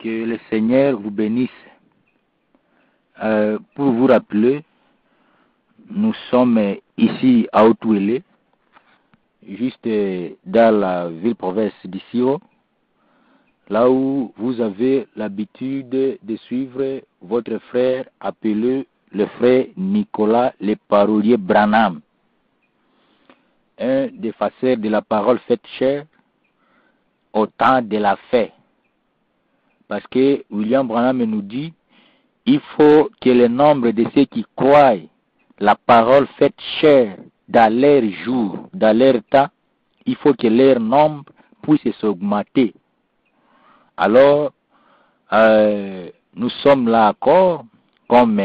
Que le Seigneur vous bénisse. Pour vous rappeler, nous sommes ici à Outouélé, juste dans la ville-province d'Issio, là où vous avez l'habitude de suivre votre frère appelé le frère Nicolas le parolier Branham, un des facteurs de la parole faite chair au temps de la fête. Parce que William Branham nous dit, il faut que le nombre de ceux qui croient la parole faite chair dans leur jour, dans leur temps, il faut que leur nombre puisse s'augmenter. Alors, nous sommes là encore, comme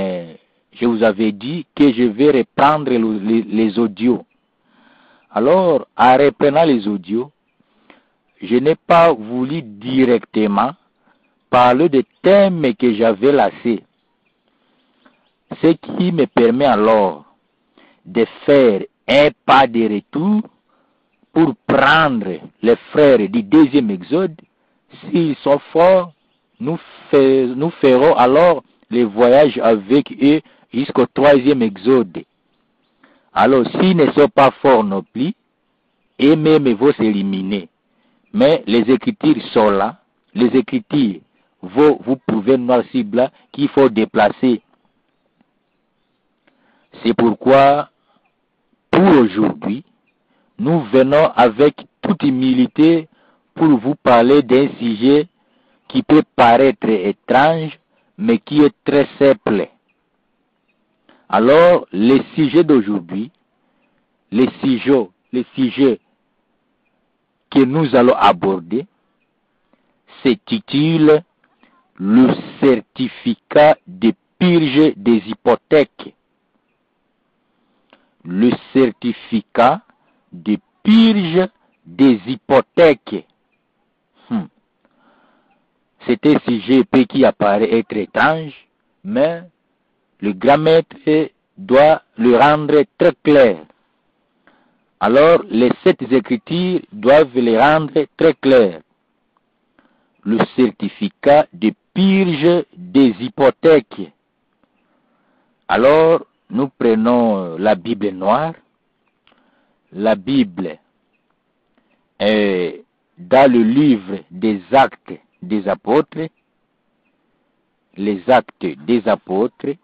je vous avais dit, que je vais reprendre les audios. Alors, en reprenant les audios, je n'ai pas voulu directement parler de thèmes que j'avais laissés. Ce qui me permet alors de faire un pas de retour pour prendre les frères du deuxième exode. S'ils sont forts, nous ferons alors le voyage avec eux jusqu'au troisième exode. Alors, s'ils ne sont pas forts non plus, eux-mêmes vont s'éliminer. Mais les Écritures sont là. Les Écritures vont vous prouver noir sur blanc qu'il faut déplacer. C'est pourquoi, pour aujourd'hui, nous venons avec toute humilité pour vous parler d'un sujet qui peut paraître étrange, mais qui est très simple. Alors, le sujet d'aujourd'hui, le sujet que nous allons aborder, s'intitule le certificat de purge des hypothèques. Le certificat de purge des hypothèques. C'est un sujet qui apparaît être étrange, mais le grand maître doit le rendre très clair. Alors, les 7 écritures doivent le rendre très clair. Le certificat de purge des hypothèques. Alors, nous prenons la Bible noire. La Bible est dans le livre des Actes des Apôtres. Les Actes des Apôtres.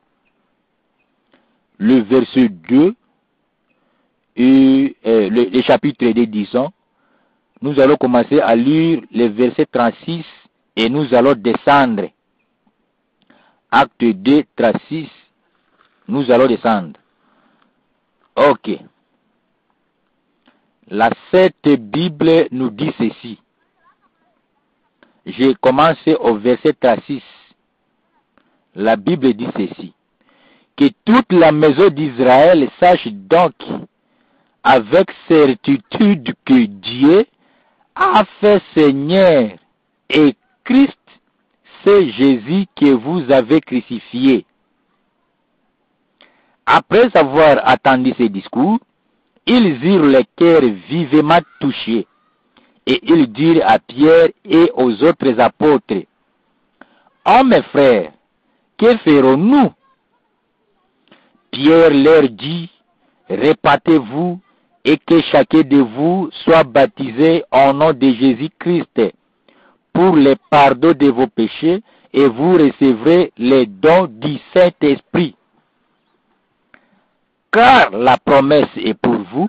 Le verset 2 et le chapitre 2, disons. Nous allons commencer à lire le verset 36 et nous allons descendre. Acte 2, 36. Nous allons descendre. Ok. La Sainte Bible nous dit ceci. J'ai commencé au verset 36. La Bible dit ceci. Que toute la maison d'Israël sache donc avec certitude que Dieu a fait Seigneur et Christ, c'est Jésus que vous avez crucifié. Après avoir attendu ces discours, ils eurent le cœur vivement touchés, et ils dirent à Pierre et aux autres apôtres, « Oh mes frères, que ferons-nous » Pierre leur dit, « Répatez-vous et que chacun de vous soit baptisé au nom de Jésus-Christ pour le pardon de vos péchés, et vous recevrez les dons du Saint-Esprit. Car la promesse est pour vous,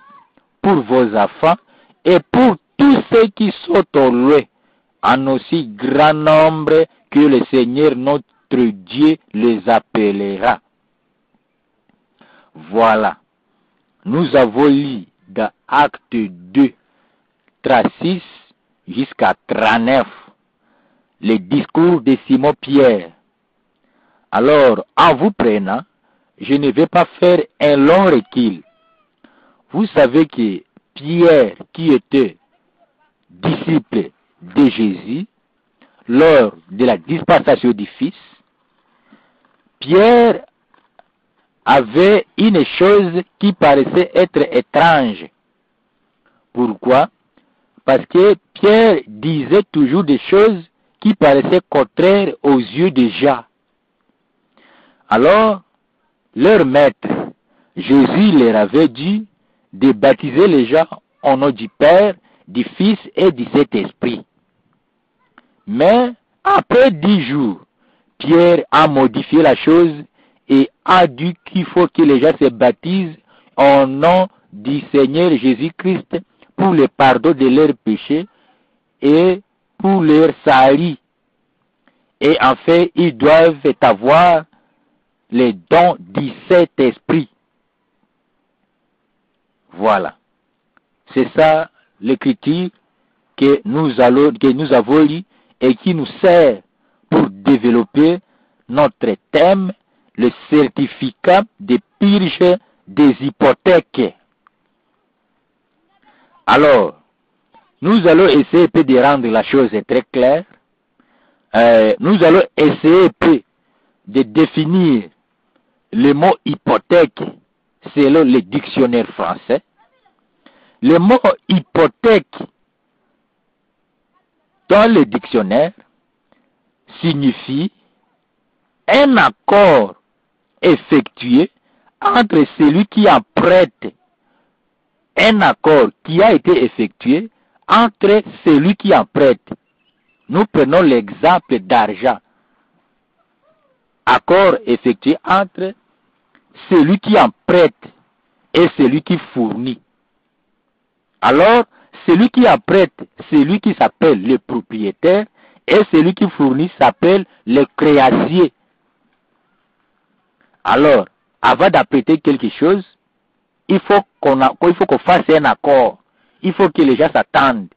pour vos enfants, et pour tous ceux qui sont au loin, en aussi grand nombre que le Seigneur notre Dieu les appellera. » Voilà. Nous avons lu dans Acte 2, 36 jusqu'à 39, le discours de Simon-Pierre. Alors, en vous prenant, je ne vais pas faire un long recul. Vous savez que Pierre, qui était disciple de Jésus, lors de la dispensation du Fils, Pierre avait une chose qui paraissait être étrange. Pourquoi? Parce que Pierre disait toujours des choses qui paraissaient contraires aux yeux des gens. Alors, leur maître, Jésus leur avait dit de baptiser les gens au nom du Père, du Fils et du Saint-Esprit. Mais, après 10 jours, Pierre a modifié la chose et a dit qu'il faut que les gens se baptisent au nom du Seigneur Jésus-Christ pour le pardon de leurs péchés et pour leur salut. Et en fait, ils doivent avoir les dons du Saint-Esprit. Voilà. C'est ça l'écriture que nous avons lu et qui nous sert pour développer notre thème, le certificat de purge des hypothèques. Alors, nous allons essayer de rendre la chose très claire. Nous allons essayer de définir le mot hypothèque selon le dictionnaire français. Le mot hypothèque dans le dictionnaire signifie un accord effectué entre celui qui en prête, un accord qui a été effectué entre celui qui en prête. Nous prenons l'exemple d'argent. Accord effectué entre celui qui en prête et celui qui fournit. Alors, celui qui en prête, celui qui s'appelle le propriétaire, et celui qui fournit s'appelle le créancier. Alors, avant d'apprêter quelque chose, il faut qu'on fasse un accord. Il faut que les gens s'attendent.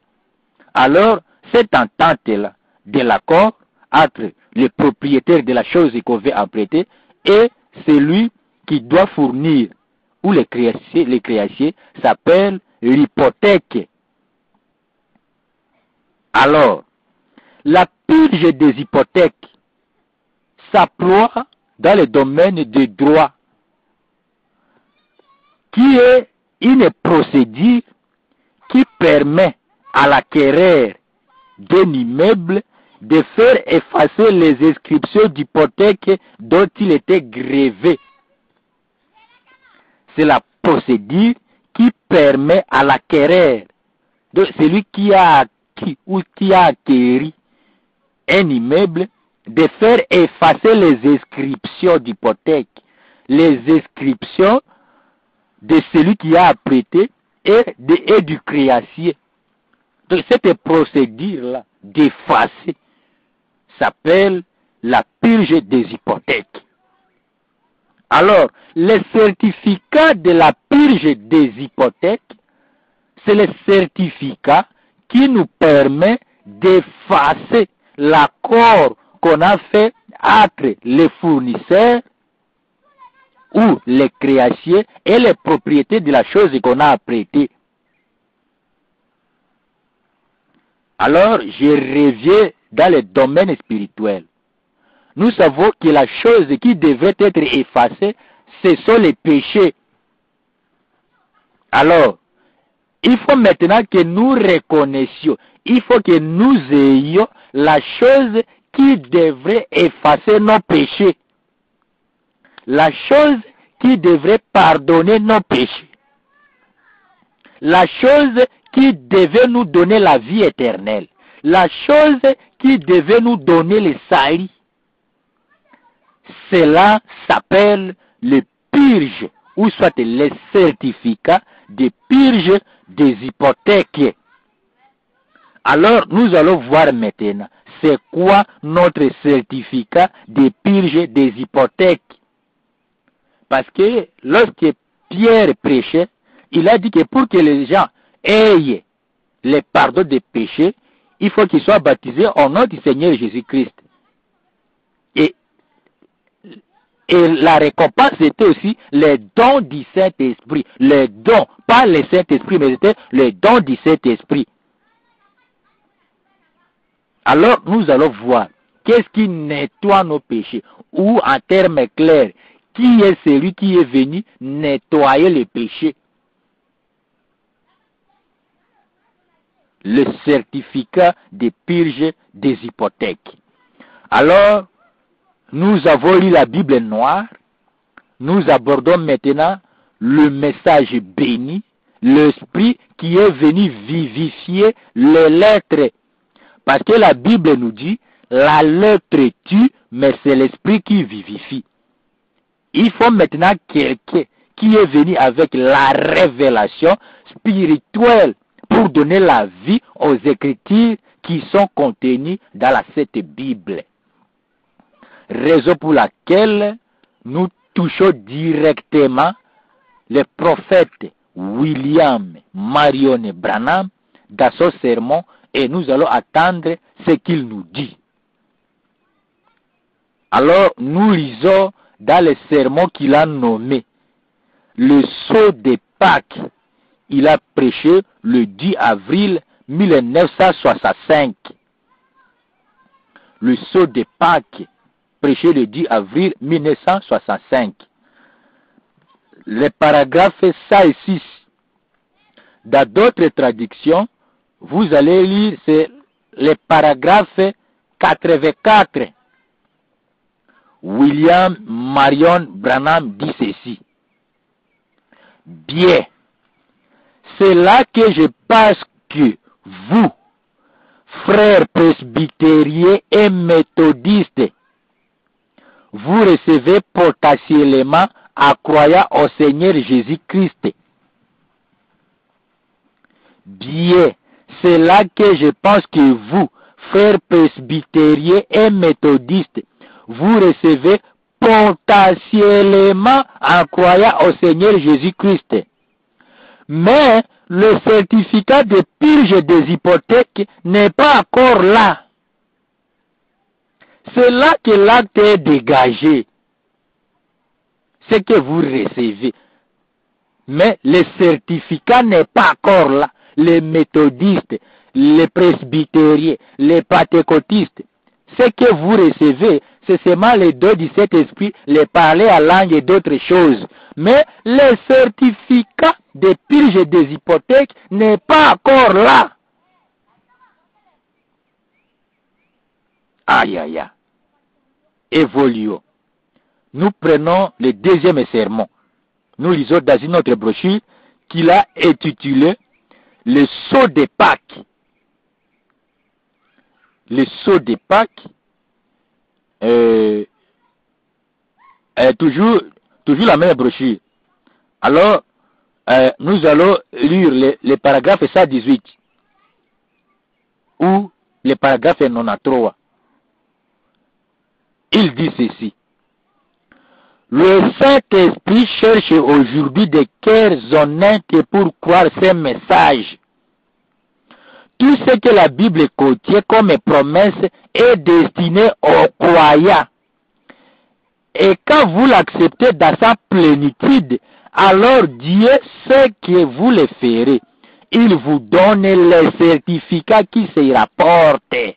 Alors, cette entente-là, de l'accord entre le propriétaire de la chose qu'on veut apprêter et celui qui doit fournir, ou les créanciers, s'appelle l'hypothèque. Alors, la purge des hypothèques s'emploie dans le domaine du droit, qui est une procédure qui permet à l'acquéreur d'un immeuble de faire effacer les inscriptions d'hypothèque dont il était grévé. C'est la procédure qui permet à l'acquéreur, de celui qui a acquis ou qui a acquéri un immeuble, de faire effacer les inscriptions d'hypothèque, les inscriptions de celui qui a apprêté et du créancier. Donc cette procédure-là d'effacer s'appelle la purge des hypothèques. Alors, le certificat de la purge des hypothèques, c'est le certificat qui nous permet d'effacer l'accord qu'on a fait entre les fournisseurs ou les créanciers et les propriétaires de la chose qu'on a apprêtée. Alors, je reviens dans le domaine spirituel. Nous savons que la chose qui devrait être effacée, ce sont les péchés. Alors, il faut maintenant que nous reconnaissions, il faut que nous ayons la chose qui devrait effacer nos péchés. La chose qui devrait pardonner nos péchés. La chose qui devait nous donner la vie éternelle. La chose qui devait nous donner le salut. Cela s'appelle le purge, ou soit le certificat de purge des hypothèques. Alors, nous allons voir maintenant, c'est quoi notre certificat de purge des hypothèques. Parce que lorsque Pierre prêchait, il a dit que pour que les gens aient le pardon des péchés, il faut qu'ils soient baptisés au nom du Seigneur Jésus-Christ. Et la récompense était aussi les dons du Saint-Esprit. Les dons, pas le Saint-Esprit, mais c'était les dons du Saint-Esprit. Alors, nous allons voir qu'est-ce qui nettoie nos péchés. Ou, en termes clairs, qui est celui qui est venu nettoyer les péchés. le certificat de purge des hypothèques. Alors, nous avons lu la Bible noire. Nous abordons maintenant le message béni, l'Esprit qui est venu vivifier les lettres. Parce que la Bible nous dit, la lettre tue, mais c'est l'Esprit qui vivifie. Il faut maintenant quelqu'un qui est venu avec la révélation spirituelle pour donner la vie aux Écritures qui sont contenues dans cette Bible. Raison pour laquelle nous touchons directement le prophète William Marion Branham dans son sermon et nous allons attendre ce qu'il nous dit. Alors nous lisons dans le sermon qu'il a nommé le sceau de Pâques. Il a prêché le 10 avril 1965. Le sceau de Pâques, prêché le 10 avril 1965. Les paragraphes 5 et 6. Dans d'autres traductions, vous allez lire les paragraphes 84. William Marion Branham dit ceci. Bien, c'est là que je pense que vous, frères presbytériens et méthodistes, vous recevez potentiellement en croyant au Seigneur Jésus-Christ. Bien, c'est là que je pense que vous, frères presbytériens et méthodistes, vous recevez potentiellement en croyant au Seigneur Jésus-Christ. Mais le certificat de purge des hypothèques n'est pas encore là. C'est là que l'acte est dégagé. C'est que vous recevez. Mais le certificat n'est pas encore là. Les méthodistes, les presbytériens, les pentecôtistes, ce que vous recevez, c'est seulement les dons du Saint-Esprit, les parler à langue et d'autres choses. Mais le certificat de purge des hypothèques n'est pas encore là. Aïe, aïe, aïe. Évoluons. Nous prenons le deuxième sermon. Nous lisons dans une autre brochure qu'il a intitulé le sceau de Pâques. Le sceau de Pâques, toujours la même brochure. Alors, nous allons lire les paragraphes 118 ou les paragraphes 93. Il dit ceci. Le Saint-Esprit cherche aujourd'hui des cœurs honnêtes pour croire ces messages. Tout ce que la Bible contient comme promesse est destiné aux croyants. Et quand vous l'acceptez dans sa plénitude, alors Dieu sait que vous le ferez. Il vous donne les certificats qui s'y rapportent.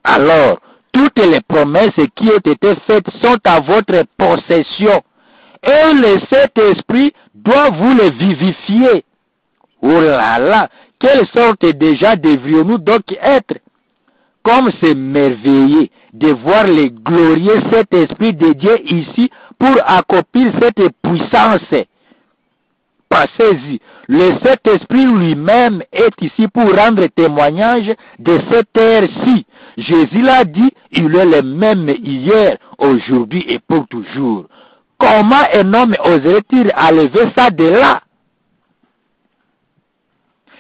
Alors, toutes les promesses qui ont été faites sont à votre possession. Et le Saint-Esprit doit vous les vivifier. Oh là là, quelle sorte de gens devrions-nous donc être? Comme c'est merveilleux de voir le glorieux Saint-Esprit de Dieu ici pour accomplir cette puissance. Pensez-y, le Saint-Esprit lui-même est ici pour rendre témoignage de cette ère-ci. Jésus l'a dit, il est le même hier, aujourd'hui et pour toujours. Comment un homme oserait-il enlever ça de là?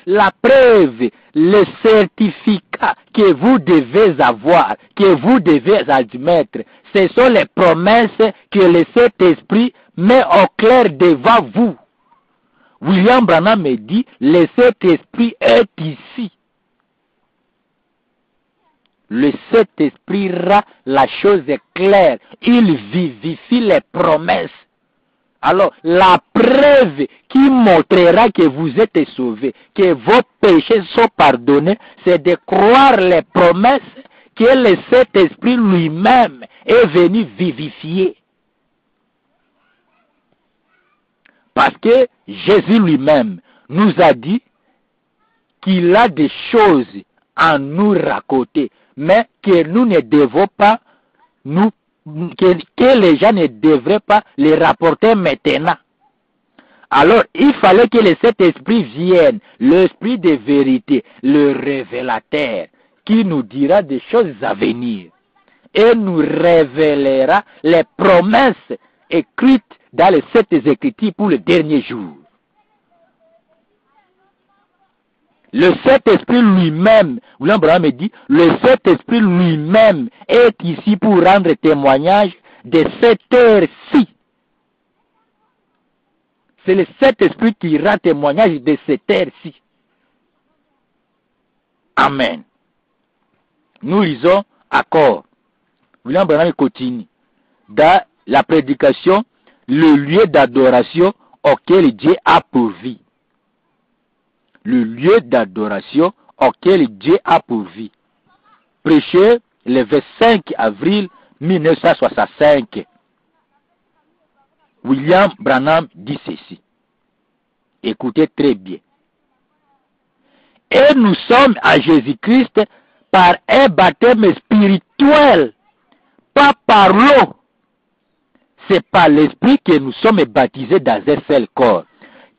La preuve, le certificat que vous devez avoir, que vous devez admettre, ce sont les promesses que le Saint-Esprit met au clair devant vous. William Branham me dit, le Saint-Esprit est ici. Le Saint-Esprit rend la chose claire. Il vivifie les promesses. Alors, la preuve qui montrera que vous êtes sauvés, que vos péchés sont pardonnés, c'est de croire les promesses que le Saint-Esprit lui-même est venu vivifier. Parce que Jésus lui-même nous a dit, qu'il a des choses à nous raconter, mais que nous ne devons pas, que les gens ne devraient pas les rapporter maintenant. Alors, il fallait que le Saint-Esprit vienne, l'Esprit de vérité, le révélateur, qui nous dira des choses à venir et nous révélera les promesses écrites dans les Saintes Écritures pour le dernier jour. Le Saint-Esprit lui-même, William Branham me dit, le Saint-Esprit lui-même est ici pour rendre témoignage de cette heure-ci. C'est le Saint-Esprit qui rend témoignage de cette heure-ci. Amen. Nous lisons encore. William Branham continue. Dans la prédication, le lieu d'adoration auquel Dieu a pourvu. Le lieu d'adoration auquel Dieu a pourvu. Prêché le 25 avril 1965. William Branham dit ceci. Écoutez très bien. Et nous sommes à Jésus-Christ par un baptême spirituel, pas par l'eau. C'est par l'Esprit que nous sommes baptisés dans un seul corps,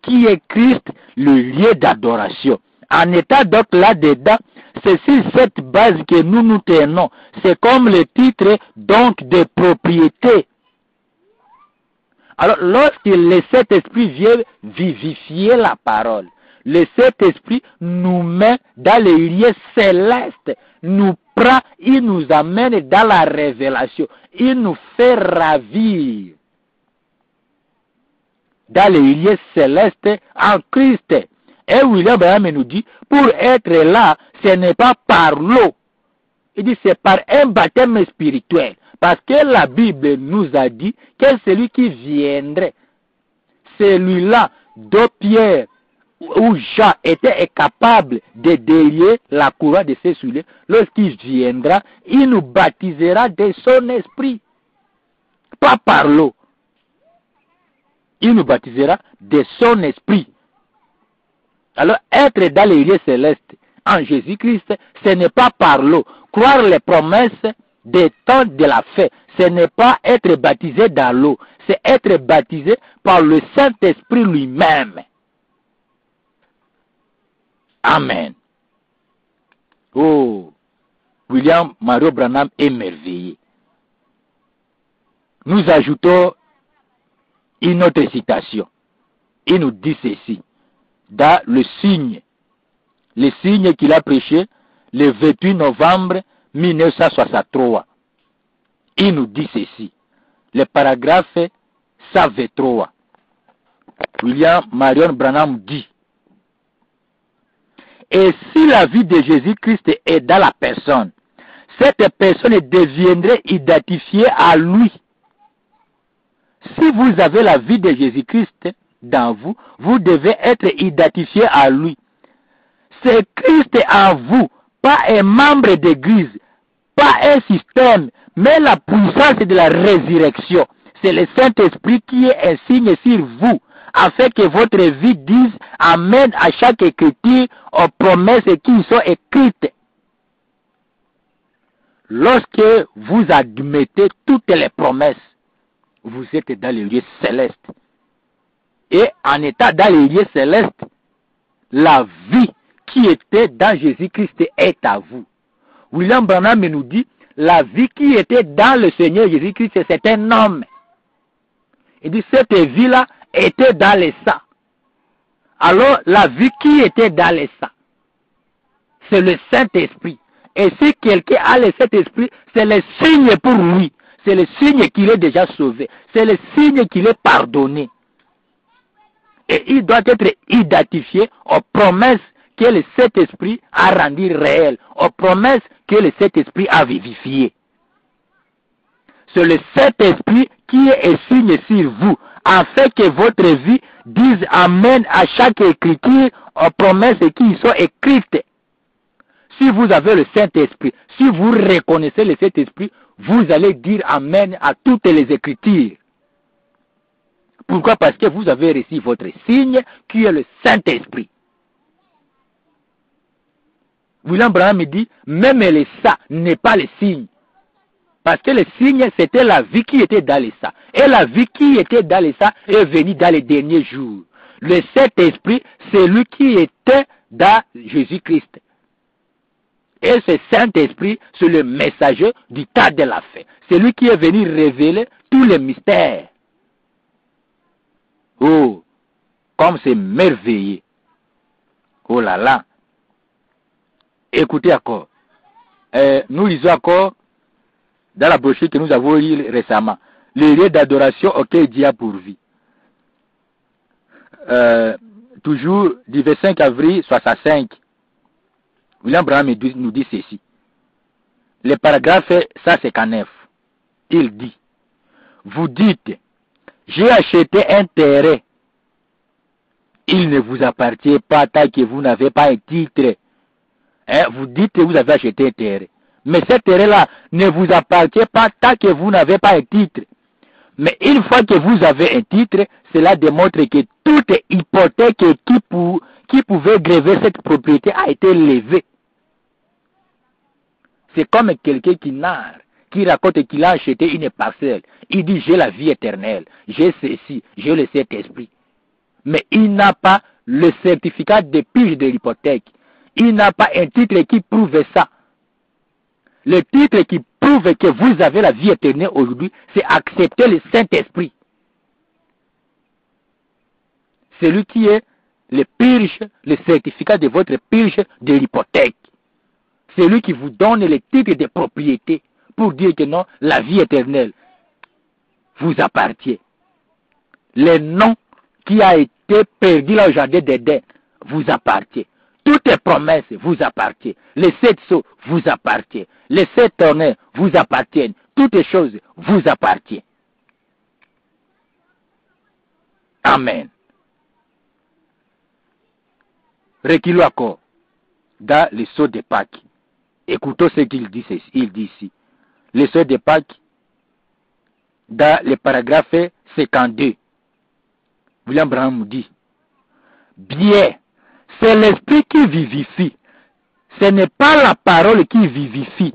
qui est Christ, le lieu d'adoration. En état donc là-dedans, c'est sur cette base que nous nous tenons. C'est comme le titre donc de propriété. Alors, lorsque le Saint-Esprit vient vivifier la parole, le Saint-Esprit nous met dans les lieux célestes, nous prend, il nous amène dans la révélation, il nous fait ravir dans les lieux célestes en Christ. Et William Branham nous dit, pour être là, ce n'est pas par l'eau. Il dit, c'est par un baptême spirituel. Parce que la Bible nous a dit que celui qui viendrait, celui-là dont Pierre ou Jean était incapable de délier la couronne de ses souliers, lorsqu'il viendra, il nous baptisera de son esprit. Pas par l'eau. Il nous baptisera de son esprit. Alors, être dans les lieux célestes en Jésus-Christ, ce n'est pas par l'eau. Croire les promesses des temps de la fête, ce n'est pas être baptisé dans l'eau, c'est être baptisé par le Saint-Esprit lui-même. Amen. Oh, William Mario Branham est merveilleux. Nous ajoutons une autre citation. Il nous dit ceci, dans le signe qu'il a prêché le 28 novembre 1963. Il nous dit ceci, le paragraphe 123. William Marion Branham dit, et si la vie de Jésus-Christ est dans la personne, cette personne deviendrait identifiée à lui. Si vous avez la vie de Jésus-Christ dans vous, vous devez être identifié à lui. C'est Christ en vous, pas un membre d'église, pas un système, mais la puissance de la résurrection. C'est le Saint-Esprit qui est un signe sur vous, afin que votre vie dise Amen à chaque écriture, aux promesses qui y sont écrites. Lorsque vous admettez toutes les promesses, vous êtes dans les lieux célestes. Et en état dans les lieux célestes, la vie qui était dans Jésus-Christ est à vous. William Branham nous dit, la vie qui était dans le Seigneur Jésus-Christ, c'est un homme. Il dit, cette vie-là était dans les sang. Alors, la vie qui était dans les sang, c'est le Saint-Esprit. Et si quelqu'un a le Saint-Esprit, c'est le signe pour lui. C'est le signe qu'il est déjà sauvé. C'est le signe qu'il est pardonné. Et il doit être identifié aux promesses que le Saint-Esprit a rendues réelles, aux promesses que le Saint-Esprit a vivifiées. C'est le Saint-Esprit qui est un signe sur vous, afin que votre vie dise Amen à chaque écriture, aux promesses qui y sont écrites. Si vous avez le Saint-Esprit, si vous reconnaissez le Saint-Esprit, vous allez dire Amen à toutes les Écritures. Pourquoi? Parce que vous avez reçu votre signe qui est le Saint-Esprit. William Branham dit, même les ça n'est pas le signe. Parce que le signe, c'était la vie qui était dans les ça. Et la vie qui était dans les ça est venue dans les derniers jours. Le Saint-Esprit, c'est lui qui était dans Jésus-Christ. Et ce Saint-Esprit, c'est le messager du tas de la fin. C'est lui qui est venu révéler tous les mystères. Oh, comme c'est merveilleux. Oh là là. Écoutez encore. Nous lisons encore dans la brochure que nous avons lue récemment. Le lieu d'adoration auquel Dieu a pourvu. Toujours du 25 avril 65. William Branham nous dit ceci. Le paragraphe 159. Il dit, vous dites, j'ai acheté un terrain. Il ne vous appartient pas tant que vous n'avez pas un titre. Vous dites que vous avez acheté un terrain. Mais ce terrain-là ne vous appartient pas tant que vous n'avez pas un titre. Mais une fois que vous avez un titre, cela démontre que toute hypothèque qui pouvait gréver cette propriété a été levée. C'est comme quelqu'un qui narre, qui raconte qu'il a acheté une parcelle. Il dit, j'ai la vie éternelle, j'ai ceci, j'ai le Saint-Esprit. Mais il n'a pas le certificat de pige de l'hypothèque. Il n'a pas un titre qui prouve ça. Le titre qui prouve que vous avez la vie éternelle aujourd'hui, c'est accepter le Saint-Esprit. Celui qui est le purge, le certificat de votre purge de l'hypothèque. C'est lui qui vous donne le titre de propriété pour dire que non, la vie éternelle vous appartient. Le nom qui a été perdu dans le jardin d'Éden vous appartient. Toutes les promesses vous appartiennent. Les 7 sceaux vous appartiennent. Les 7 tonnerres vous appartiennent. Toutes les choses vous appartiennent. Amen. Reculons encore dans le sceau de Pâques. Écoutons ce qu'il dit ici. Le sceau de Pâques, dans le paragraphe 52, William Branham dit, bien, c'est l'esprit qui vivifie. Ce n'est pas la parole qui vivifie.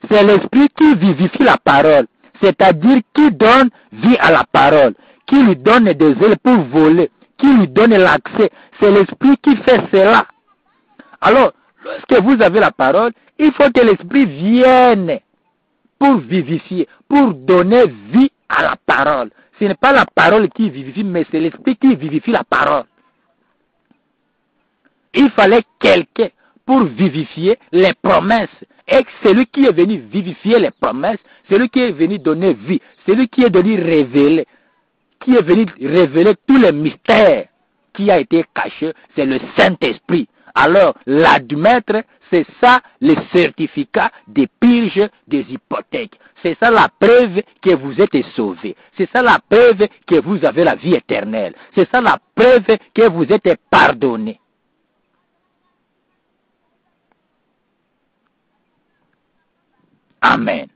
C'est l'esprit qui vivifie la parole. C'est-à-dire qui donne vie à la parole. Qui lui donne des ailes pour voler. Qui lui donne l'accès. C'est l'esprit qui fait cela. Alors, lorsque vous avez la parole, il faut que l'esprit vienne pour vivifier, pour donner vie à la parole. Ce n'est pas la parole qui vivifie, mais c'est l'esprit qui vivifie la parole. Il fallait quelqu'un pour vivifier les promesses. Et celui qui est venu vivifier les promesses, celui qui est venu donner vie, celui qui est venu révéler, tous les mystères qui a été caché, c'est le Saint-Esprit. Alors, l'admettre, c'est ça le certificat des purges des hypothèques. C'est ça la preuve que vous êtes sauvés. C'est ça la preuve que vous avez la vie éternelle. C'est ça la preuve que vous êtes pardonnés. Amen.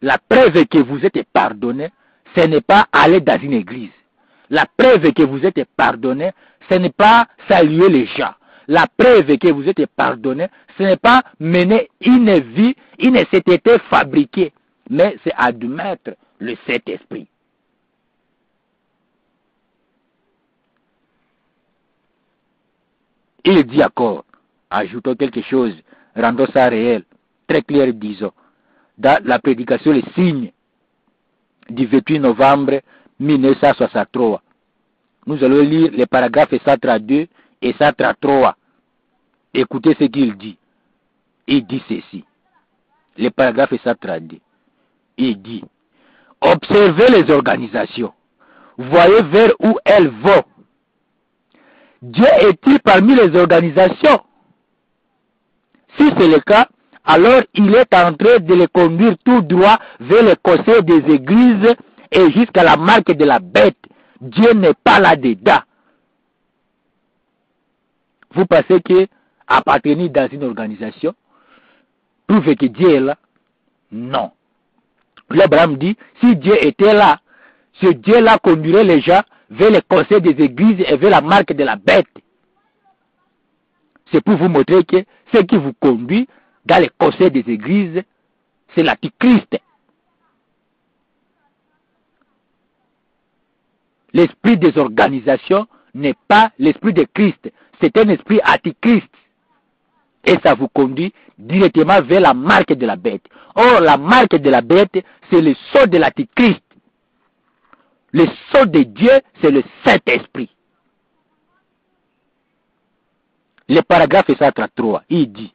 La preuve que vous êtes pardonné, ce n'est pas aller dans une église. La preuve que vous êtes pardonné, ce n'est pas saluer les gens. La preuve que vous êtes pardonné, ce n'est pas mener une vie, une sainteté fabriquée, mais c'est admettre le Saint-Esprit. Il dit encore, ajoutons quelque chose, rendons ça réel, très clair, disons. Dans la prédication Les Signes du 28 novembre 1963. Nous allons lire les paragraphes 132 et 133. Écoutez ce qu'il dit. Il dit ceci. Les paragraphes 132. Il dit, observez les organisations. Voyez vers où elles vont. Dieu est-il parmi les organisations? Si c'est le cas, alors il est en train de les conduire tout droit vers le conseil des églises et jusqu'à la marque de la bête. Dieu n'est pas là-dedans. Vous pensez que appartenir dans une organisation prouve que Dieu est là? Non. L'Abraham dit, si Dieu était là, ce Dieu-là conduirait les gens vers le conseil des églises et vers la marque de la bête. C'est pour vous montrer que ce qui vous conduit dans les conseils des églises, c'est l'antichrist. L'esprit des organisations n'est pas l'esprit de Christ. C'est un esprit antichrist. Et ça vous conduit directement vers la marque de la bête. Or, la marque de la bête, c'est le sceau de l'antichrist. Le sceau de Dieu, c'est le Saint-Esprit. Le paragraphe 133, il dit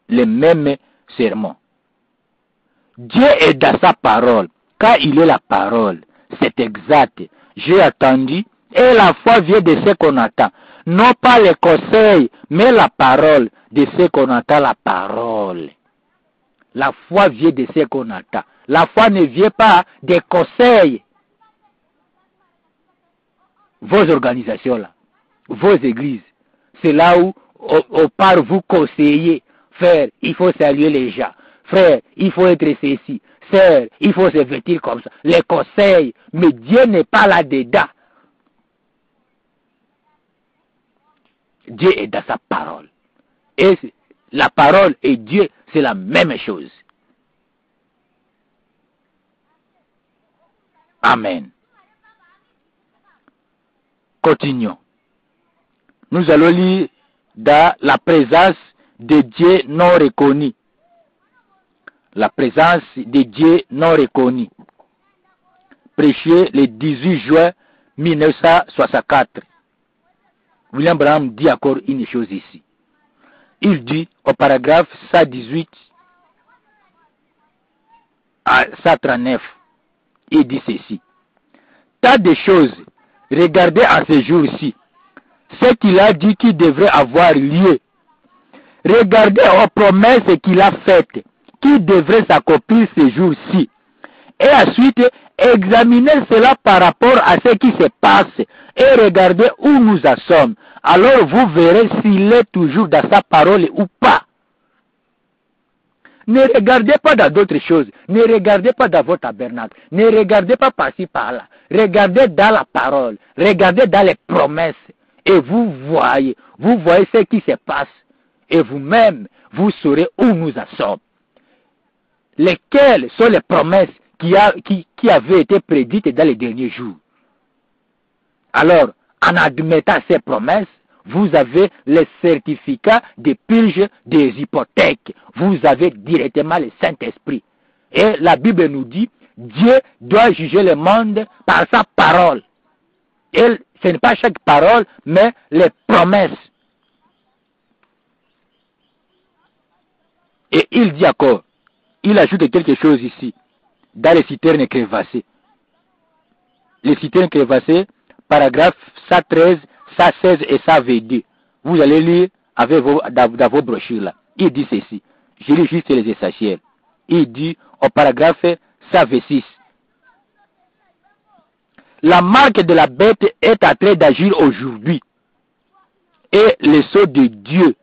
le même sermon. Dieu est dans sa parole, car il est la parole. C'est exact. J'ai attendu, et la foi vient de ce qu'on attend. Non pas les conseils, mais la parole, de ce qu'on attend, la parole. La foi vient de ce qu'on attend. La foi ne vient pas des conseils. Vos organisations là, vos églises, c'est là où on part vous conseiller. Frère, il faut saluer les gens. Frère, il faut être ceci. Sœur, il faut se vêtir comme ça. Les conseils, mais Dieu n'est pas là-dedans. Dieu est dans sa parole. Et la parole et Dieu, c'est la même chose. Amen. Continuons. Nous allons lire dans la présence de Dieu non reconnu. La présence de Dieu non reconnu. Prêché le 18 juin 1964. William Branham dit encore une chose ici. Il dit au paragraphe 118 à 139, il dit ceci. Tant de choses, regardez en ce jour-ci, ce qu'il a dit qui devrait avoir lieu. Regardez aux promesses qu'il a faites, qui devraient s'accomplir ce jour-ci. Et ensuite, examinez cela par rapport à ce qui se passe et regardez où nous en sommes. Alors vous verrez s'il est toujours dans sa parole ou pas. Ne regardez pas dans d'autres choses. Ne regardez pas dans votre tabernacle. Ne regardez pas par-ci par-là. Regardez dans la parole. Regardez dans les promesses. Et vous voyez ce qui se passe. Et vous-même, vous saurez où nous en sommes. Lesquelles sont les promesses qui avaient été prédites dans les derniers jours. Alors, en admettant ces promesses, vous avez les certificats de purge des hypothèques. Vous avez directement le Saint-Esprit. Et la Bible nous dit, Dieu doit juger le monde par sa parole. Et ce n'est pas chaque parole, mais les promesses. Et il dit encore, il ajoute quelque chose ici, dans les citernes crévassées. Les citernes crévassées, paragraphe 113, 116 et 122. Vous allez lire avec dans vos brochures là. Il dit ceci. Je lis juste les essentiels. Il dit au paragraphe 126. La marque de la bête est en train d'agir aujourd'hui. Et le sceau de Dieu,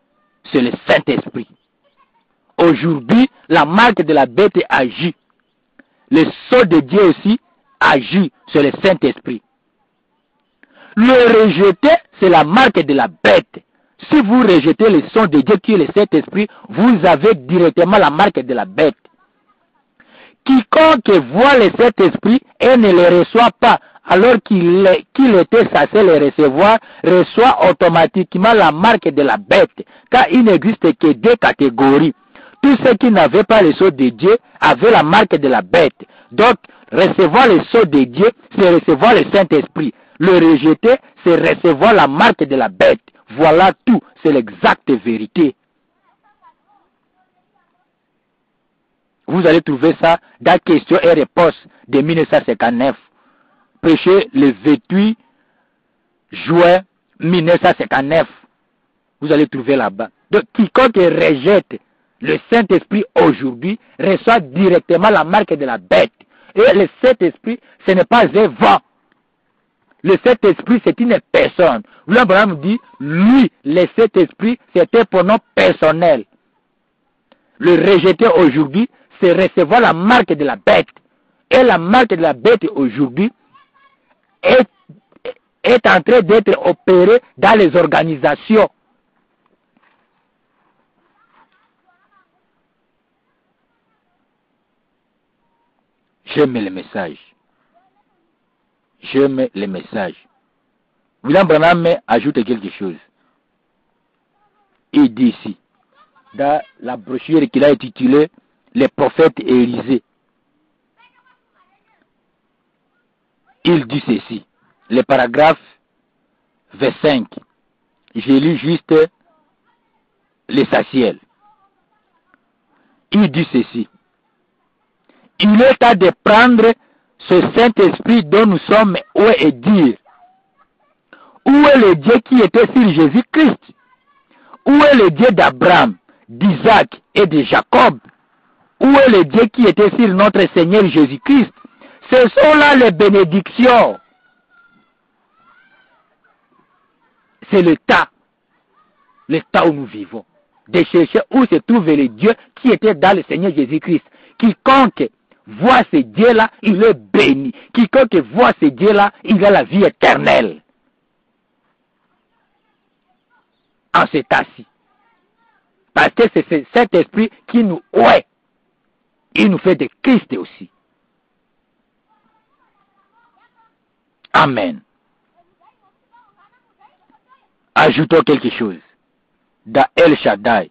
c'est le Saint-Esprit. Aujourd'hui, la marque de la bête agit. Le sceau de Dieu aussi agit sur le Saint-Esprit. Le rejeter, c'est la marque de la bête. Si vous rejetez le sceau de Dieu qui est le Saint-Esprit, vous avez directement la marque de la bête. Quiconque voit le Saint-Esprit et ne le reçoit pas, alors qu'il était censé le recevoir, reçoit automatiquement la marque de la bête, car il n'existe que deux catégories. Tous ceux qui n'avaient pas le sceau de Dieu avaient la marque de la bête. Donc, recevoir le sceau de Dieu, c'est recevoir le Saint-Esprit. Le rejeter, c'est recevoir la marque de la bête. Voilà tout, c'est l'exacte vérité. Vous allez trouver ça dans Questions et Réponses de 1959. Prêché le 28 juin 1959. Vous allez trouver là-bas. Donc, quiconque rejette le Saint-Esprit aujourd'hui reçoit directement la marque de la bête. Et le Saint-Esprit, ce n'est pas un vent. Le Saint-Esprit, c'est une personne. William Branham dit, lui, le Saint-Esprit, c'est un pronom personnel. Le rejeter aujourd'hui, c'est recevoir la marque de la bête. Et la marque de la bête aujourd'hui est en train d'être opérée dans les organisations. J'aime le message. J'aime le message. William Branham ajoute quelque chose. Il dit ici, dans la brochure qu'il a intitulée Les prophètes Élysée, il dit ceci, le paragraphe 25. J'ai lu juste l'essentiel. Il dit ceci. Il est à de prendre ce Saint-Esprit dont nous sommes et dire, où est le Dieu qui était sur Jésus-Christ? Où est le Dieu d'Abraham, d'Isaac et de Jacob? Où est le Dieu qui était sur notre Seigneur Jésus-Christ? Ce sont là les bénédictions. C'est le tas où nous vivons, de chercher où se trouve le Dieu qui était dans le Seigneur Jésus-Christ. Quiconque voit ce Dieu-là, il est béni. Quiconque voit ce Dieu-là, il a la vie éternelle. En cet assis. Parce que c'est cet esprit qui nous ouait. Il nous fait de Christ aussi. Amen. Ajoutons quelque chose. Dans El Shaddai,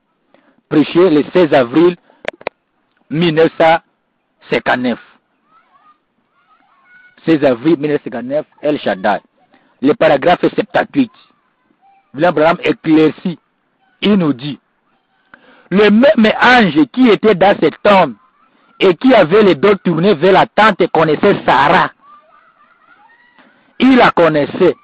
prêché le 16 avril 1959. 16 avril 1959, El Shaddai. Le paragraphe 78. William Branham éclaircit. Il nous dit, le même ange qui était dans cet homme et qui avait les dos tournés vers la tente connaissait Sarah. Il la connaissait.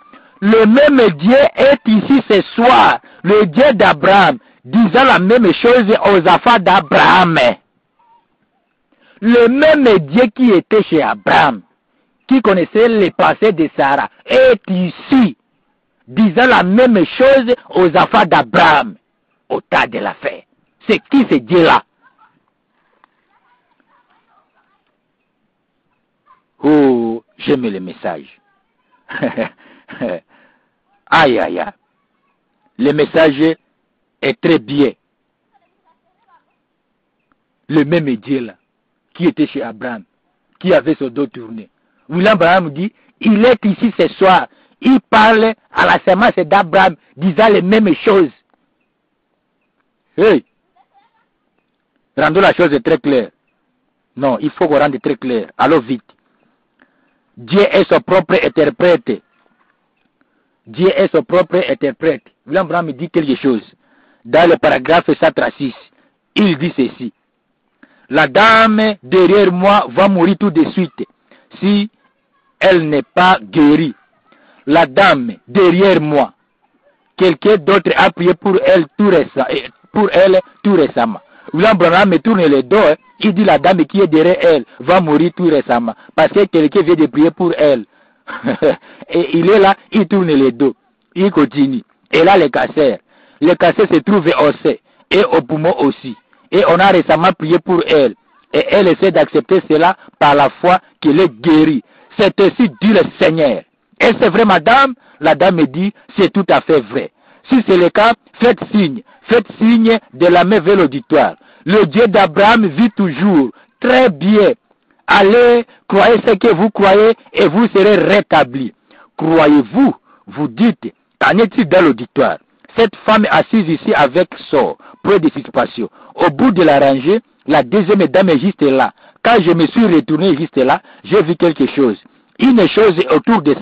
Le même Dieu est ici ce soir, le Dieu d'Abraham, disant la même chose aux enfants d'Abraham. Le même Dieu qui était chez Abraham, qui connaissait les pensées de Sarah, est ici, disant la même chose aux enfants d'Abraham, au tas de la fête. C'est qui ce Dieu-là? Oh, j'aime le message. Aïe, aïe, aïe. Le message est très bien. Le même Dieu là, qui était chez Abraham, qui avait son dos tourné. William Branham dit, il est ici ce soir. Il parle à la semence d'Abraham, disant les mêmes choses. Hey! Rendons la chose très claire. Non, il faut qu'on rende très clair. Alors vite. Dieu est son propre interprète. Dieu est son propre interprète. William Branham dit quelque chose. Dans le paragraphe 136, il dit ceci. La dame derrière moi va mourir tout de suite si elle n'est pas guérie. La dame derrière moi, quelqu'un d'autre a prié pour elle tout récemment. William Branham me tourne le dos. Il dit la dame qui est derrière elle va mourir tout récemment. Parce que quelqu'un vient de prier pour elle. Et il est là, il tourne le dos. Il continue. Et là, le cancer. Le cancer se trouve au sein et au poumon aussi. Et on a récemment prié pour elle. Et elle essaie d'accepter cela par la foi qu'elle est guérie. C'est ainsi dit le Seigneur. Et c'est vrai, madame? La dame me dit, c'est tout à fait vrai. Si c'est le cas, faites signe de la main vers l'auditoire. Le Dieu d'Abraham vit toujours. Très bien. Allez, croyez ce que vous croyez et vous serez rétablis. Croyez-vous? Vous dites, qu'en est-il dans l'auditoire? Cette femme assise ici avec sort, près de suspension. Au bout de la rangée, la deuxième dame est juste là. Quand je me suis retourné juste là, j'ai vu quelque chose. Une chose autour de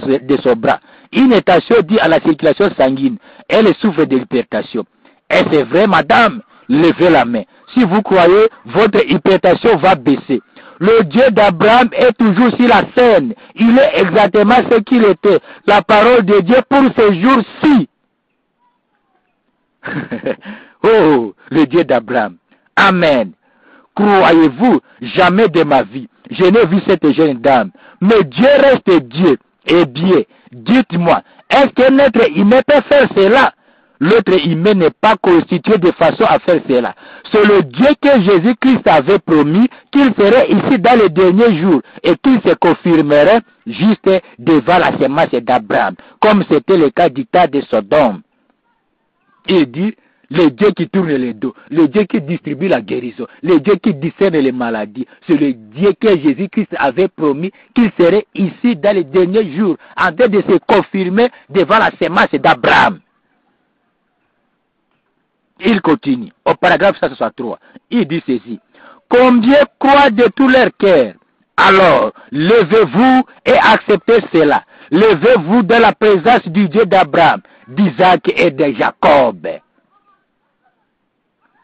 son bras. Une tension due à la circulation sanguine. Elle souffre de l'hypertension. Et c'est vrai, madame? Levez la main. Si vous croyez, votre hypertension va baisser. Le Dieu d'Abraham est toujours sur la scène. Il est exactement ce qu'il était. La parole de Dieu pour ces jours-ci. Oh, le Dieu d'Abraham. Amen. Croyez-vous, jamais de ma vie, je n'ai vu cette jeune dame. Mais Dieu reste Dieu. Eh bien, dites-moi, est-ce qu'un être humain peut faire cela? L'être humain n'est pas constitué de façon à faire cela. C'est le Dieu que Jésus-Christ avait promis qu'il serait ici dans les derniers jours et qu'il se confirmerait juste devant la semence d'Abraham, comme c'était le cas du tas de Sodome. Il dit, le Dieu qui tourne le dos, le Dieu qui distribue la guérison, le Dieu qui discerne les maladies, c'est le Dieu que Jésus-Christ avait promis qu'il serait ici dans les derniers jours, en train de se confirmer devant la sémence d'Abraham. Il continue, au paragraphe 163, il dit ceci: combien croient de tout leur cœur, alors levez-vous et acceptez cela. Levez-vous dans la présence du Dieu d'Abraham, d'Isaac et de Jacob.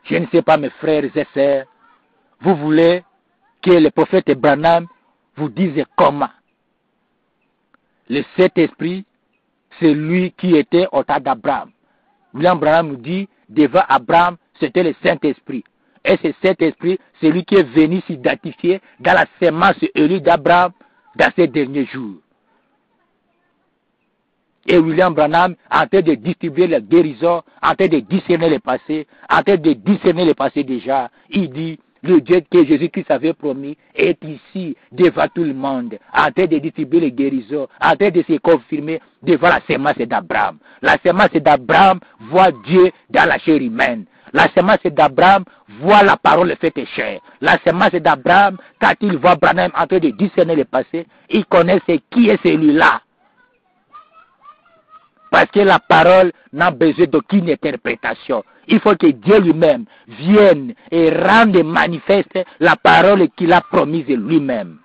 Je ne sais pas, mes frères et sœurs, vous voulez que le prophète Branham vous dise comment? Le Saint-Esprit, c'est lui qui était au temps d'Abraham. William Branham nous dit, devant Abraham, c'était le Saint-Esprit. Et ce Saint-Esprit, c'est lui qui est venu s'identifier dans la sémence élue d'Abraham dans ces derniers jours. Et William Branham, en train de distribuer la guérison, en train de discerner le passé, en train de discerner le passé déjà, il dit, le Dieu que Jésus-Christ avait promis est ici, devant tout le monde, en train de distribuer les guérisons, en train de se confirmer devant la sémence d'Abraham. La sémence d'Abraham voit Dieu dans la chair humaine. La sémence d'Abraham voit la parole faite chair. La sémence d'Abraham, quand il voit Branham en train de discerner le passé, il connaît qui est celui-là. Parce que la parole n'a besoin d'aucune interprétation. Il faut que Dieu lui-même vienne et rende manifeste la parole qu'il a promise lui-même.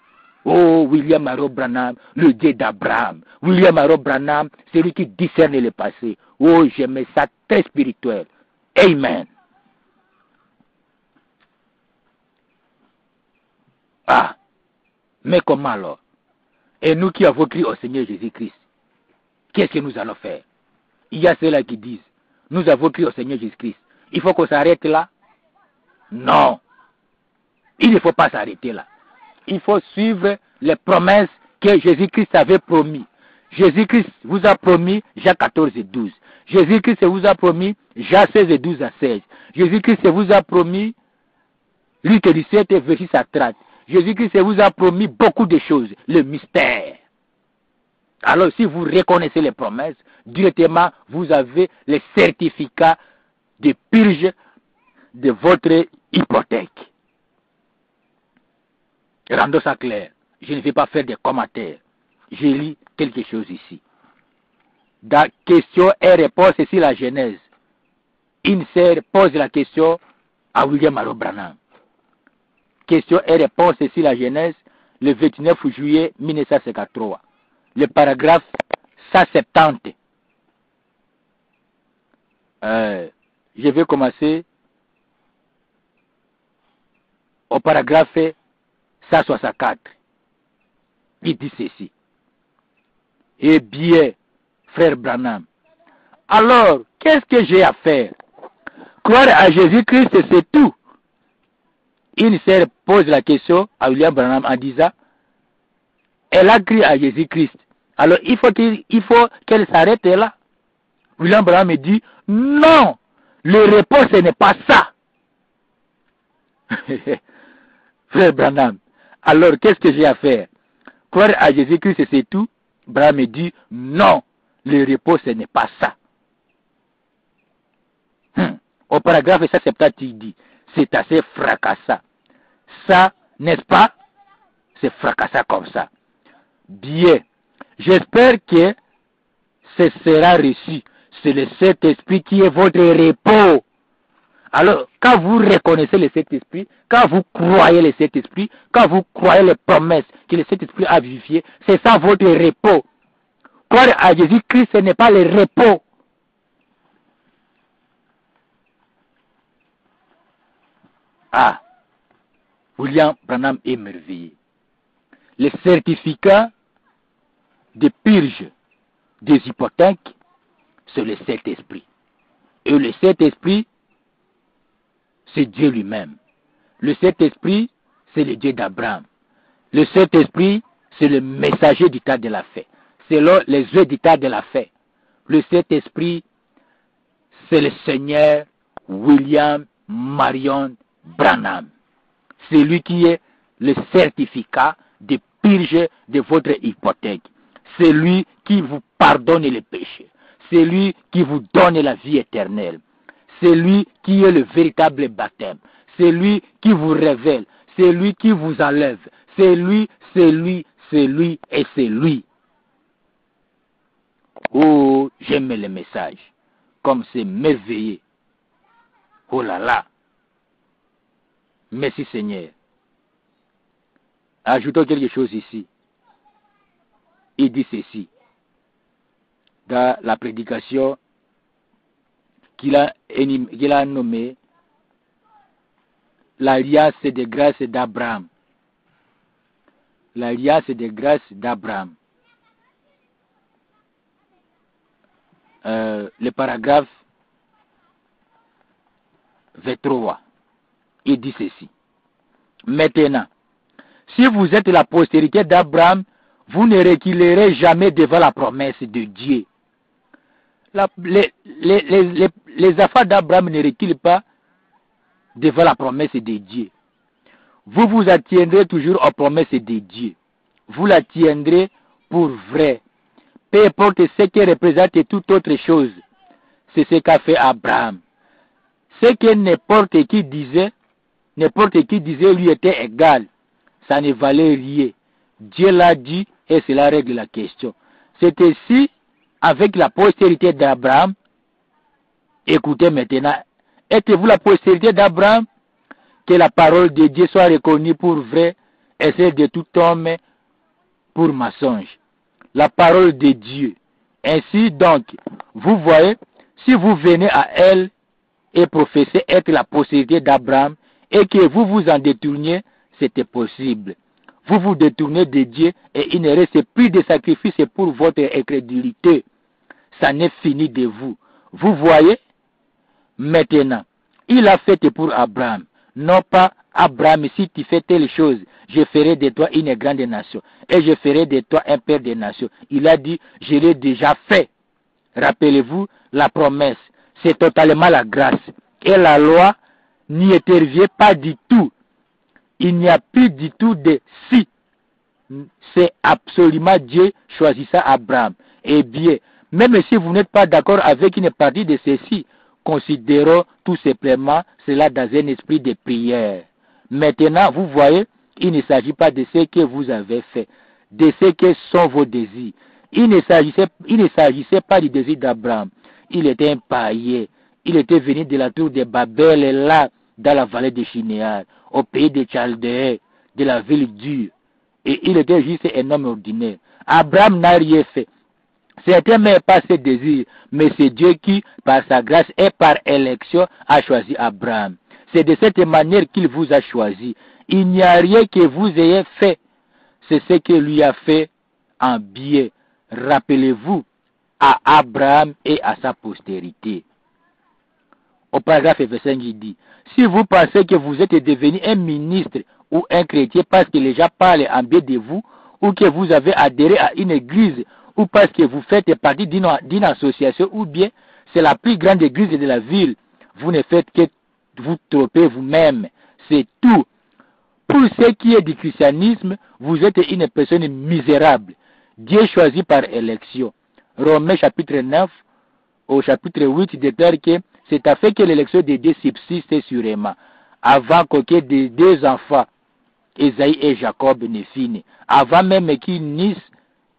Oh, William Arrow Branham, le Dieu d'Abraham. William Arrow Branham, c'est lui qui discerne le passé. Oh, j'aimais ça très spirituel. Amen. Ah, mais comment alors? Et nous qui avons crié au Seigneur Jésus-Christ, qu'est-ce que nous allons faire? Il y a ceux-là qui disent, nous avons crié au Seigneur Jésus-Christ. Il faut qu'on s'arrête là? Non. Il ne faut pas s'arrêter là. Il faut suivre les promesses que Jésus-Christ avait promis. Jésus-Christ vous a promis Jean 14 et 12. Jésus-Christ vous a promis Jean 16 et 12 à 16. Jésus-Christ vous a promis Luc 17 et verset à 30. Jésus-Christ vous a promis beaucoup de choses, le mystère. Alors si vous reconnaissez les promesses, directement vous avez le certificat de purge de votre hypothèque. Rendons ça clair. Je ne vais pas faire des commentaires. Je lis quelque chose ici. Dans question et réponse sur la Genèse, INSER pose la question à William Arrow Branham. Question et réponse sur la Genèse, le 29 juillet 1953. Le paragraphe 170. Je vais commencer au paragraphe 164. Il dit ceci. Eh bien, frère Branham, alors, qu'est-ce que j'ai à faire? Croire à Jésus-Christ, c'est tout. Il se pose la question à William Branham en disant, elle a crié à Jésus-Christ. Alors, il faut qu'elle s'arrête là. William Branham me dit, non, le repos, ce n'est pas ça. Frère Branham, alors, qu'est-ce que j'ai à faire? Croire à Jésus-Christ, c'est tout. Branham me dit, non, le repos, ce n'est pas ça. Au paragraphe 170, il dit, c'est assez fracassant. Ça, n'est-ce pas? C'est fracassant comme ça. Bien. J'espère que ce sera reçu. C'est le Saint-Esprit qui est votre repos. Alors, quand vous reconnaissez le Saint-Esprit, quand vous croyez le Saint-Esprit, quand vous croyez les promesses que le Saint-Esprit a vivifiées, c'est ça votre repos. Croire à Jésus-Christ, ce n'est pas le repos. Ah, William Branham est merveilleux. Le certificat de purge des hypothèques, c'est le Saint-Esprit. Et le Saint-Esprit, c'est Dieu lui-même. Le Saint-Esprit, c'est le Dieu d'Abraham. Le Saint-Esprit, c'est le messager du tas de la fête. Selon les œuvres du tas de la fête, le Saint-Esprit, c'est le Seigneur William Marion Branham. C'est lui qui est le certificat de purge de votre hypothèque. C'est lui qui vous pardonne les péchés. C'est lui qui vous donne la vie éternelle. C'est lui qui est le véritable baptême. C'est lui qui vous révèle. C'est lui qui vous enlève. C'est lui, c'est lui, c'est lui et c'est lui. Oh, j'aime les messages. Comme c'est merveilleux. Oh là là. Merci Seigneur. Ajoutons quelque chose ici. Il dit ceci. Dans la prédication qu'il a nommée l'alliance de grâce d'Abraham. L'alliance de grâce d'Abraham. Le paragraphe 23. Il dit ceci. Maintenant, si vous êtes la postérité d'Abraham, vous ne reculerez jamais devant la promesse de Dieu. Les affaires d'Abraham ne reculent pas devant la promesse de Dieu. Vous vous attiendrez toujours aux promesses de Dieu. Vous la tiendrez pour vrai. Peu importe ce qui représente toute autre chose. C'est ce qu'a fait Abraham. Ce que n'importe qui disait lui était égal. Ça ne valait rien. Dieu l'a dit et cela règle la question. C'est ainsi avec la postérité d'Abraham. Écoutez maintenant. Êtes-vous la postérité d'Abraham? Que la parole de Dieu soit reconnue pour vrai et celle de tout homme pour mensonge. La parole de Dieu. Ainsi donc, vous voyez, si vous venez à elle et professez être la postérité d'Abraham et que vous vous en détourniez, c'était possible. Vous vous détournez de Dieu et il ne reste plus de sacrifice pour votre incrédulité. Ça n'est fini de vous. Vous voyez, maintenant, il a fait pour Abraham. Non pas Abraham, si tu fais telle chose, je ferai de toi une grande nation et je ferai de toi un père des nations. Il a dit, je l'ai déjà fait. Rappelez-vous la promesse. C'est totalement la grâce. Et la loi n'y intervient pas du tout. Il n'y a plus du tout de si. C'est absolument Dieu choisissant Abraham. Eh bien, même si vous n'êtes pas d'accord avec une partie de ceci, considérons tout simplement cela dans un esprit de prière. Maintenant, vous voyez, il ne s'agit pas de ce que vous avez fait, de ce que sont vos désirs. Il ne s'agissait pas du désir d'Abraham. Il était un païen. Il était venu de la tour de Babel, là, dans la vallée de Shinéar, au pays de Chaldéen, de la ville dure. Et il était juste un homme ordinaire. Abraham n'a rien fait. C'était même pas ses désirs, mais c'est Dieu qui, par sa grâce et par élection, a choisi Abraham. C'est de cette manière qu'il vous a choisi. Il n'y a rien que vous ayez fait. C'est ce que lui a fait en bien. Rappelez-vous à Abraham et à sa postérité. Au paragraphe 25, il dit, si vous pensez que vous êtes devenu un ministre ou un chrétien parce que les gens parlent en bien de vous, ou que vous avez adhéré à une église, ou parce que vous faites partie d'une association, ou bien c'est la plus grande église de la ville, vous ne faites que vous tromper vous-même. C'est tout. Pour ce qui est du christianisme, vous êtes une personne misérable. Dieu choisit par élection. Romains chapitre 9, au chapitre 8, déclare que c'est afin que l'élection de Dieu subsiste sûrement, avant qu'aucun des deux enfants, Esaïe et Jacob, ne finissent, avant même qu'ils n'eussent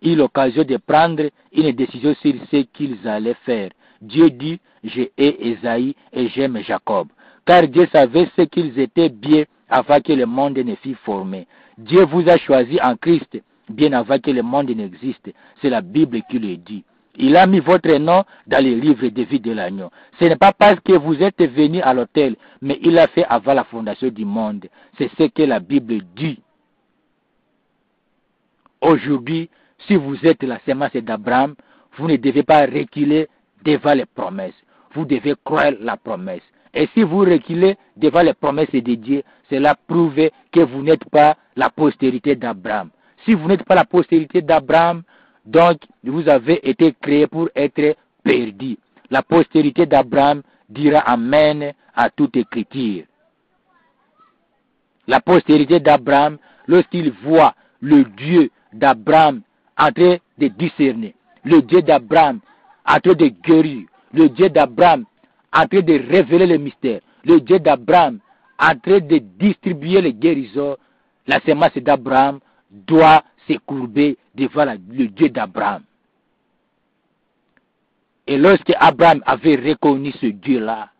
eu l'occasion de prendre une décision sur ce qu'ils allaient faire. Dieu dit, je hais Esaïe et j'aime Jacob. Car Dieu savait ce qu'ils étaient bien avant que le monde ne fût formé. Dieu vous a choisi en Christ bien avant que le monde n'existe. C'est la Bible qui le dit. Il a mis votre nom dans le livre de vie de l'agneau. Ce n'est pas parce que vous êtes venu à l'autel, mais il l'a fait avant la fondation du monde. C'est ce que la Bible dit. Aujourd'hui, si vous êtes la semence d'Abraham, vous ne devez pas reculer devant les promesses. Vous devez croire la promesse. Et si vous reculez devant les promesses de Dieu, cela prouve que vous n'êtes pas la postérité d'Abraham. Si vous n'êtes pas la postérité d'Abraham, donc vous avez été créé pour être perdu. La postérité d'Abraham dira Amen à toute écriture. La postérité d'Abraham, lorsqu'il voit le Dieu d'Abraham en train de discerner, le Dieu d'Abraham en train de guérir, le Dieu d'Abraham en train de révéler le mystère. Le Dieu d'Abraham, en train de distribuer les guérisons. La semence d'Abraham doit se courber devant le Dieu d'Abraham. Et lorsque Abraham avait reconnu ce Dieu-là,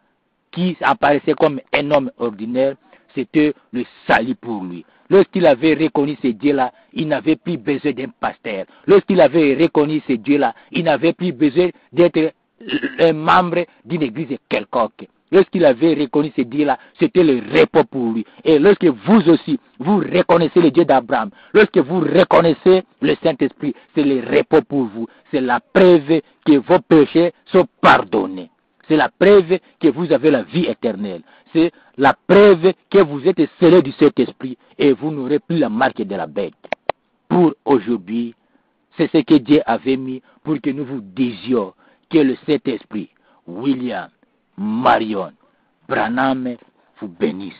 qui apparaissait comme un homme ordinaire, c'était le salut pour lui. Lorsqu'il avait reconnu ce Dieu-là, il n'avait plus besoin d'un pasteur. Lorsqu'il avait reconnu ce Dieu-là, il n'avait plus besoin d'être un membre d'une église quelconque. Lorsqu'il avait reconnu ce Dieu-là, c'était le repos pour lui. Et lorsque vous aussi, vous reconnaissez le Dieu d'Abraham, lorsque vous reconnaissez le Saint-Esprit, c'est le repos pour vous. C'est la preuve que vos péchés sont pardonnés. C'est la preuve que vous avez la vie éternelle. C'est la preuve que vous êtes scellés du Saint-Esprit et vous n'aurez plus la marque de la bête. Pour aujourd'hui, c'est ce que Dieu avait mis pour que nous vous disions que le Saint-Esprit, William, Marion, Branham vous bénisse.